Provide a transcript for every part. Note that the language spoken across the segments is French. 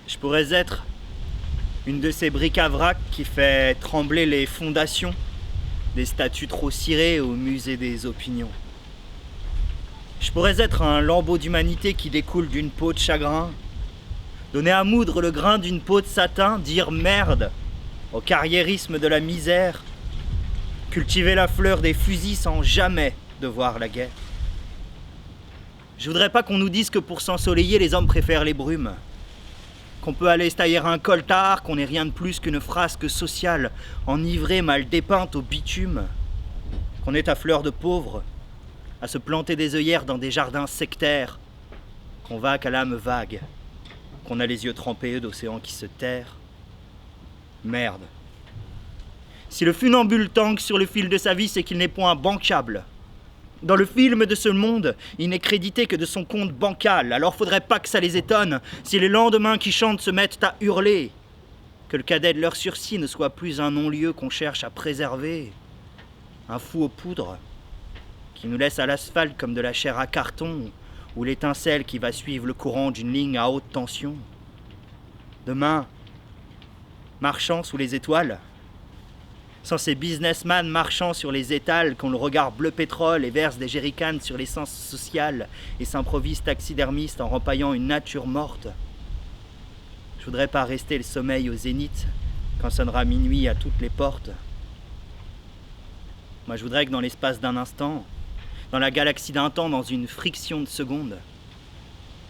Je pourrais être une de ces bric-à-brac qui fait trembler les fondations des statues trop cirées au musée des opinions. Je pourrais être un lambeau d'humanité qui découle d'une peau de chagrin, donner à moudre le grain d'une peau de satin, dire merde au carriérisme de la misère, cultiver la fleur des fusils sans jamais devoir la guerre. Je voudrais pas qu'on nous dise que pour s'ensoleiller, les hommes préfèrent les brumes, qu'on peut aller se tailler un coltard, qu'on n'est rien de plus qu'une frasque sociale, enivrée, mal dépeinte au bitume, qu'on est à fleur de pauvre, à se planter des œillères dans des jardins sectaires, qu'on va qu'à l'âme vague, qu'on a les yeux trempés d'océans qui se terrent. Merde. Si le funambule tangue sur le fil de sa vie, c'est qu'il n'est point bancable. Dans le film de ce monde, il n'est crédité que de son compte bancal, alors faudrait pas que ça les étonne si les lendemains qui chantent se mettent à hurler, que le cadet de leur sursis ne soit plus un non-lieu qu'on cherche à préserver, un fou aux poudres, qui nous laisse à l'asphalte comme de la chair à carton, ou l'étincelle qui va suivre le courant d'une ligne à haute tension. Demain, marchant sous les étoiles, sans ces businessmen marchant sur les étals qui ont le regard bleu pétrole et versent des jerrycans sur l'essence sociale et s'improvisent taxidermistes en rempaillant une nature morte. Je voudrais pas rester le sommeil au zénith quand sonnera minuit à toutes les portes. Moi je voudrais que dans l'espace d'un instant, dans la galaxie d'un temps, dans une friction de seconde,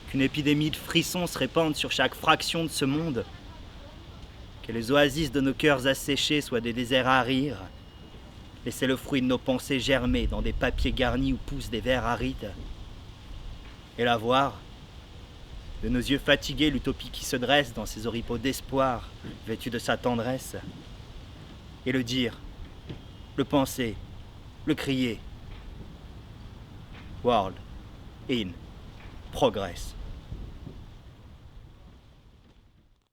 qu'une épidémie de frissons se répande sur chaque fraction de ce monde, que les oasis de nos cœurs asséchés soient des déserts à rire, laisser le fruit de nos pensées germer dans des papiers garnis où poussent des vers arides, et la voir, de nos yeux fatigués, l'utopie qui se dresse dans ses oripeaux d'espoir, vêtus de sa tendresse, et le dire, le penser, le crier. World in progress.